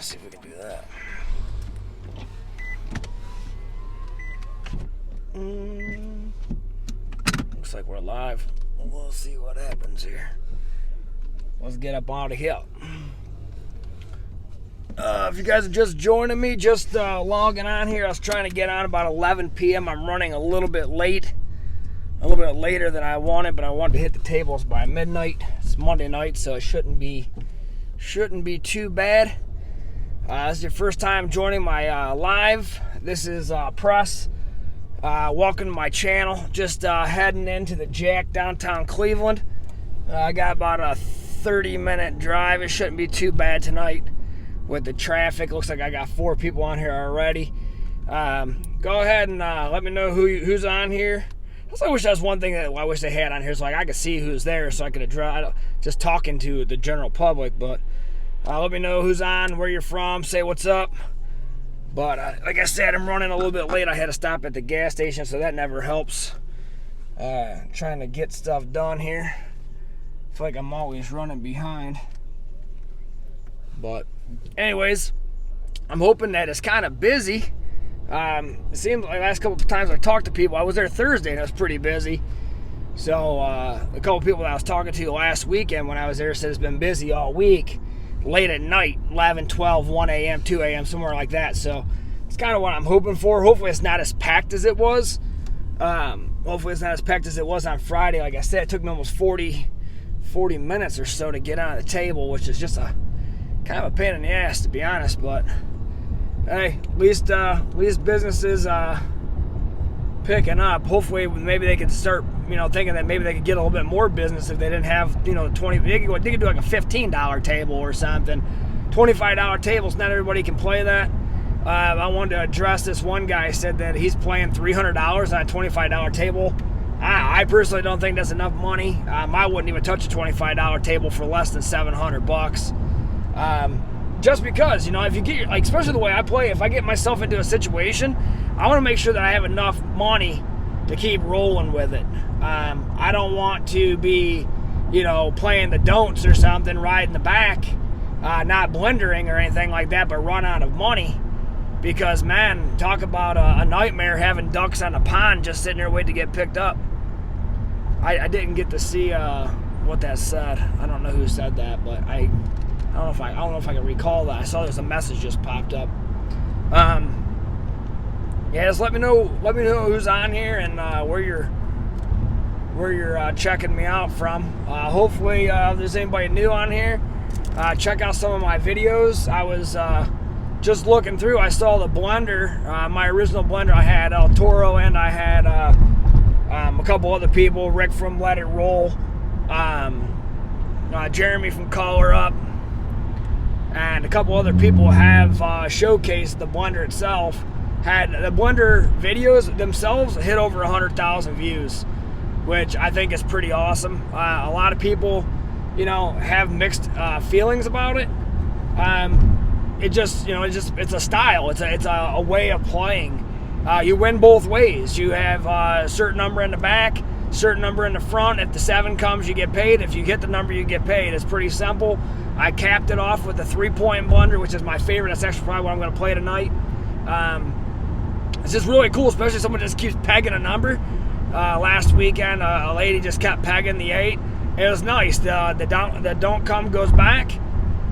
Let's see if we can do that. Looks like we're live. We'll see what happens here. Let's get up out of here. If you guys are just joining me, just logging on here, I was trying to get on about 11 p.m. I'm running a little bit late. A little bit later than I wanted, but I wanted to hit the tables by midnight. It's Monday night, so it shouldn't be too bad. This is your first time joining my live. This is Press. Welcome to my channel. Just heading into the Jack downtown Cleveland. I got about a 30-minute drive. It shouldn't be too bad tonight with the traffic. Looks like I got 4 people on here already. Go ahead and let me know who's on here. I wish that's one thing that I wish they had on here, so like I could see who's there, so I could address just talking to the general public. But let me know who's on, where you're from, say what's up. But like I said, I'm running a little bit late. I had to stop at the gas station, so that never helps. Trying to get stuff done here. I feel like I'm always running behind. But anyways, I'm hoping that it's kind of busy. It seems like the last couple of times I talked to people, I was there Thursday and it was pretty busy. So a couple of people that I was talking to last weekend when I was there said it's been busy all week, late at night, 11, 12, 1 a.m., 2 a.m., somewhere like that. So it's kind of what I'm hoping for. Hopefully it's not as packed as it was. Hopefully it's not as packed as it was on Friday. Like I said, it took me almost 40 minutes or so to get on the table, which is just a kind of a pain in the ass, to be honest. But hey, at least business is picking up. Hopefully, maybe they could start, thinking that maybe they could get a little bit more business if they didn't have, 20. They could do like a $15 table or something. $25 tables. Not everybody can play that. I wanted to address this one guy said that he's playing $300 on a $25 table. I personally don't think that's enough money. I wouldn't even touch a $25 table for less than $700. Just because, if you get, especially the way I play, if I get myself into a situation, I want to make sure that I have enough money to keep rolling with it. I don't want to be, playing the don'ts or something, riding the back, not blendering or anything like that, but run out of money. Because, man, talk about a nightmare having ducks on a pond just sitting there waiting to get picked up. I didn't get to see what that said. I don't know who said that, but I don't know if I can recall that. I saw there's a message just popped up. Yeah, just let me know who's on here and where you're checking me out from. Hopefully, if there's anybody new on here, check out some of my videos. I was just looking through. I saw the blender, my original blender. I had El Toro and I had a couple other people, Rick from Let It Roll, Jeremy from Color Up, and a couple other people have showcased the blender itself. Had the blender videos themselves hit over 100,000 views, which I think is pretty awesome. A lot of people, have mixed feelings about it. It's a style. It's a way of playing. You win both ways. You have a certain number in the back, certain number in the front. If the 7 comes, you get paid. If you hit the number, you get paid. It's pretty simple. I capped it off with a 3-point blender, which is my favorite. That's actually probably what I'm going to play tonight. It's just really cool, especially if someone just keeps pegging a number. Last weekend, a lady just kept pegging the 8. It was nice. The don't come goes back.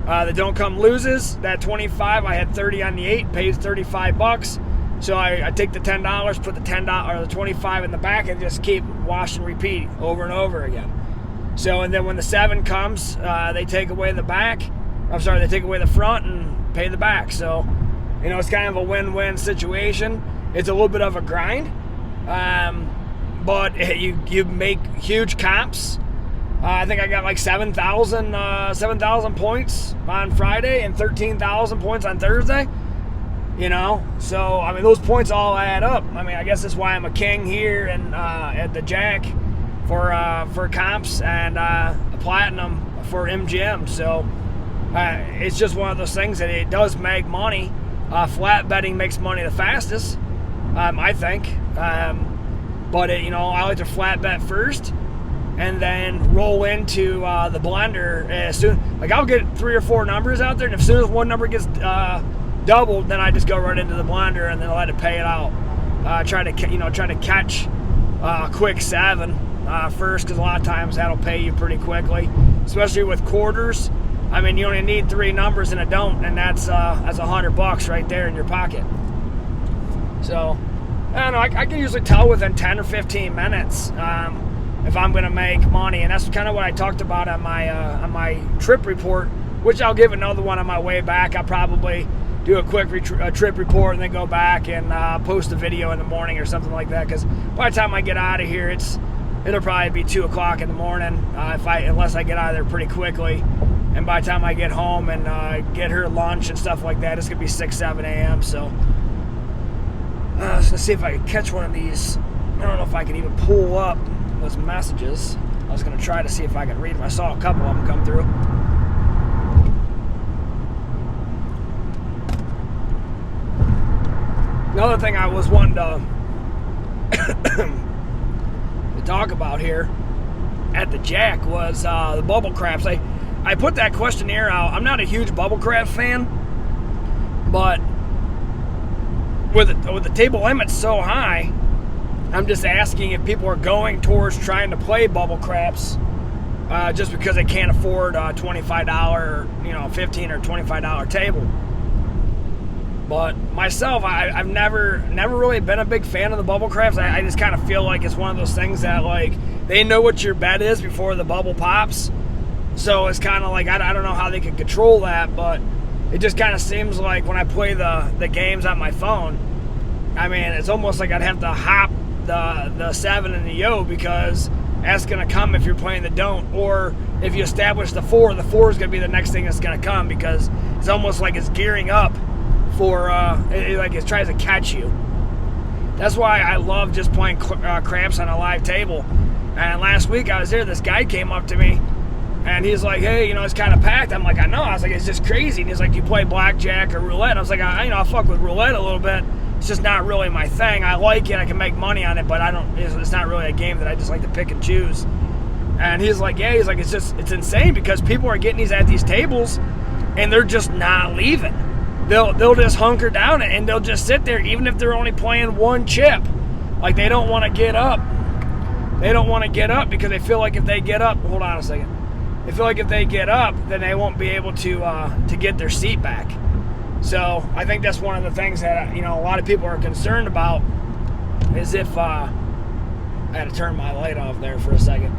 The don't come loses. That 25, I had 30 on the 8, pays $35. So I take the $10, put the $10 or the 25 in the back, and just keep wash and repeat over and over again. So, and then when the 7 comes, they take away the back. They take away the front and pay the back. So, it's kind of a win-win situation. It's a little bit of a grind, but you make huge comps. I think I got like 7,000 points on Friday and 13,000 points on Thursday. So those points all add up. I guess that's why I'm a king here and at the Jack for comps and a platinum for MGM. So it's just one of those things that it does make money. Flat betting makes money the fastest, I think. But I like to flat bet first, and then roll into the blender as soon. Like I'll get 3 or 4 numbers out there, and as soon as one number gets doubled, then I just go right into the blender and then let it pay it out. Try to catch quick 7 first, because a lot of times that'll pay you pretty quickly, especially with quarters. I mean, you only need 3 numbers and a don't, and that's $100 right there in your pocket. So I don't know. I can usually tell within 10 or 15 minutes if I'm going to make money, and that's kind of what I talked about on my trip report, which I'll give another one on my way back. I'll probably do a quick trip report and then go back and post a video in the morning or something like that, because by the time I get out of here, it'll probably be 2 o'clock in the morning unless I get out of there pretty quickly. And by the time I get home and get her lunch and stuff like that, it's going to be 6, 7 a.m. So let's see if I can catch one of these. I don't know if I can even pull up those messages. I was going to try to see if I could read them. I saw a couple of them come through. Another thing I was wanting to talk about here at the Jack was the bubble craps. I put that questionnaire out. I'm not a huge bubble crap fan, but with the table limits so high, I'm just asking if people are going towards trying to play bubble craps just because they can't afford a $25, $15 or $25 table. But myself, I've never really been a big fan of the bubble craps. I just kind of feel like it's one of those things that, like, they know what your bet is before the bubble pops. So it's kind of like, I don't know how they can control that, but it just kind of seems like when I play the games on my phone, I mean, it's almost like I'd have to hop the 7 and the yo, because that's going to come if you're playing the don't. Or if you establish the 4 is going to be the next thing that's going to come, because it's almost like it's gearing up for, like it tries to catch you. That's why I love just playing craps on a live table. And last week I was there, this guy came up to me, and he's like, hey, it's kind of packed. I'm like, I know. I was like, it's just crazy. And he's like, you play blackjack or roulette? I was like, I fuck with roulette a little bit. It's just not really my thing. I like it. I can make money on it, but it's not really a game that I just like to pick and choose. And he's like, yeah, it's insane, because people are getting at these tables and they're just not leaving. They'll just hunker down and they'll just sit there, even if they're only playing 1 chip. Like, they don't want to get up. They don't want to get up because they feel like if they get up, hold on a second. They feel like if they get up, then they won't be able to get their seat back. So I think that's one of the things that a lot of people are concerned about, is if I had to turn my light off there for a second.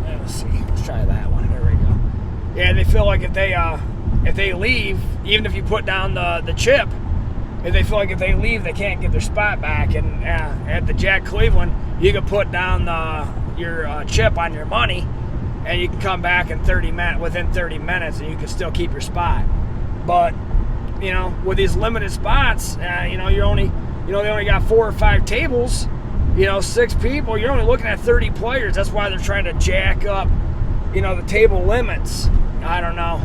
Let's see. Let's try that one. There we go. Yeah, they feel like if they leave, even if you put down the chip, if they feel like if they leave, they can't get their spot back. And at the Jack Cleveland, you can put down your chip on your money, and you can come back in within 30 minutes, and you can still keep your spot. But with these limited spots, they only got 4 or 5 tables, 6 people. You're only looking at 30 players. That's why they're trying to jack up, the table limits. I don't know.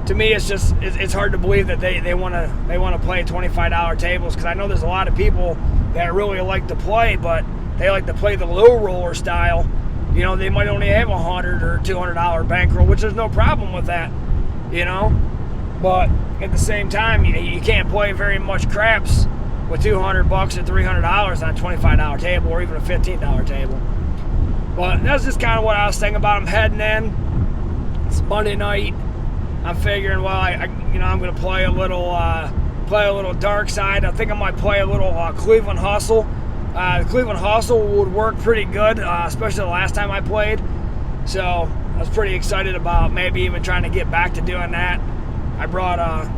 To me, it's hard to believe that they want to play $25 tables, because I know there's a lot of people that really like to play, but they like to play the low roller style. They might only have $100 or $200 bankroll, which there's no problem with that, But at the same time, you can't play very much craps with $200 or $300 on a $25 table, or even a $15 table. But that's just kind of what I was thinking about. I'm heading in. It's Monday night. I'm figuring, well, I'm going to play a little dark side. I think I might play a little Cleveland Hustle. The Cleveland Hustle would work pretty good, especially the last time I played. So I was pretty excited about maybe even trying to get back to doing that. I brought a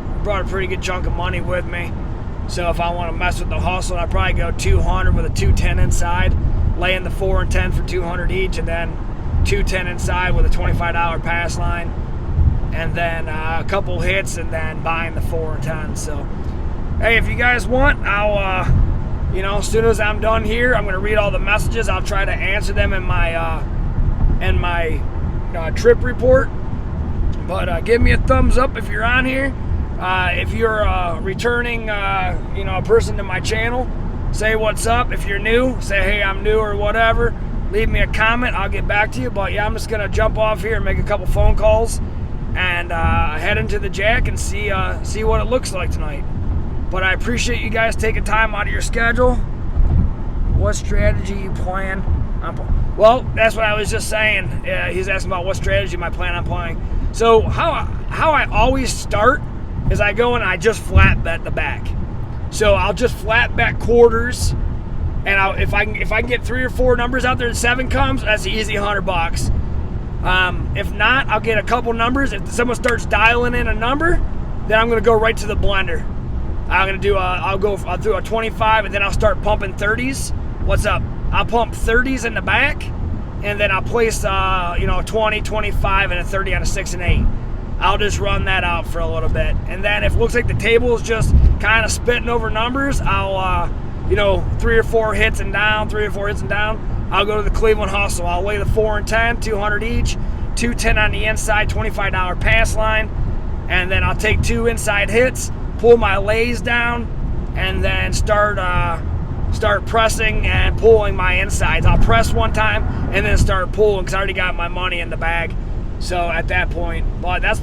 pretty good chunk of money with me. So if I want to mess with the Hustle, I'd probably go 200 with a 210 inside, laying the 4 and 10 for 200 each, and then 210 inside with a $25 pass line. And then a couple hits, and then buying the 4 and 10. So, hey, if you guys want, I'll, as soon as I'm done here, I'm going to read all the messages. I'll try to answer them in my trip report. But give me a thumbs up if you're on here. If you're a returning, person to my channel, say what's up. If you're new, say, hey, I'm new or whatever. leave me a comment. I'll get back to you. But yeah, I'm just gonna jump off here and make a couple phone calls and head into the Jack and see what it looks like tonight. But I appreciate you guys taking time out of your schedule. What strategy you plan on? Well, that's what I was just saying. He's asking about what strategy I plan on playing. So how I always start is I go and I just flat bet the back. So I'll just flat bet quarters, and if I can get 3 or 4 numbers out there and 7 comes, that's an easy $100. If not, I'll get a couple numbers. If someone starts dialing in a number, then I'm gonna go right to the blender. I'll do a 25, and then I'll start pumping 30s. What's up? I'll pump 30s in the back, and then I'll place a 20, 25, and a 30 on a 6 and 8. I'll just run that out for a little bit, and then if it looks like the table is just kind of spitting over numbers, I'll 3 or 4 hits and down, I'll go to the Cleveland Hustle. I'll lay the 4 and 10, 200 each, 210 on the inside, $25 pass line, and then I'll take 2 inside hits, pull my lays down, and then start pressing and pulling my insides. I'll press one time and then start pulling because I already got my money in the bag. So at that point, but that's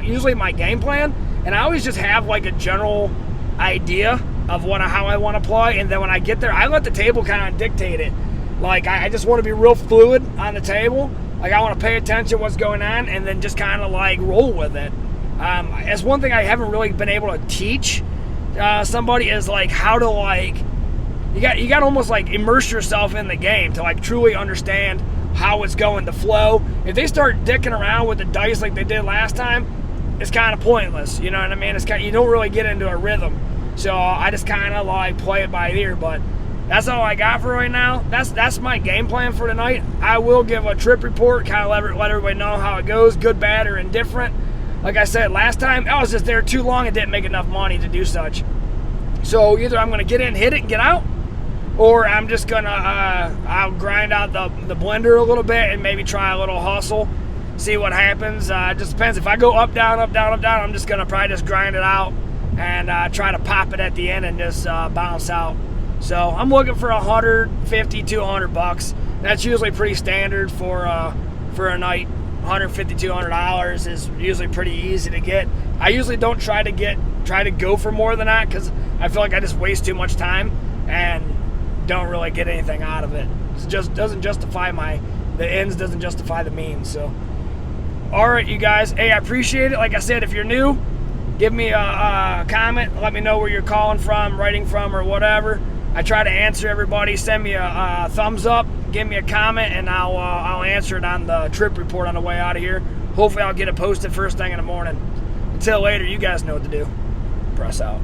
usually my game plan, and I always just have like a general idea of how I want to play, and then when I get there, I let the table kind of dictate it. Like I just want to be real fluid on the table. Like I want to pay attention to what's going on, and then just kind of like roll with it. As one thing I haven't really been able to teach somebody is like how to like you got to almost like immerse yourself in the game to like truly understand how it's going to flow. If they start dicking around with the dice like they did last time, it's kind of pointless. You know what I mean? You don't really get into a rhythm. So I just kind of like play it by ear. But that's all I got for right now. That's my game plan for tonight. I will give a trip report, kind of let everybody know how it goes, good, bad, or indifferent. Like I said last time, I was just there too long and didn't make enough money to do such. So either I'm going to get in, hit it, and get out, or I'm just going to I'll grind out the blender a little bit and maybe try a little hustle, see what happens. It just depends. If I go up, down, I'm just going to probably just grind it out and try to pop it at the end and just bounce out. So I'm looking for $150, $200. That's usually pretty standard for a night. $150, $200 is usually pretty easy to get. I usually don't try to go for more than that because I feel like I just waste too much time and don't really get anything out of it. It just doesn't justify the ends doesn't justify the means. So, all right, you guys. Hey, I appreciate it. Like I said, if you're new, give me a comment. Let me know where you're calling from, writing from, or whatever. I try to answer everybody. Send me a thumbs up, give me a comment, and I'll answer it on the trip report on the way out of here. Hopefully I'll get it posted first thing in the morning. Until later, you guys know what to do. Press out.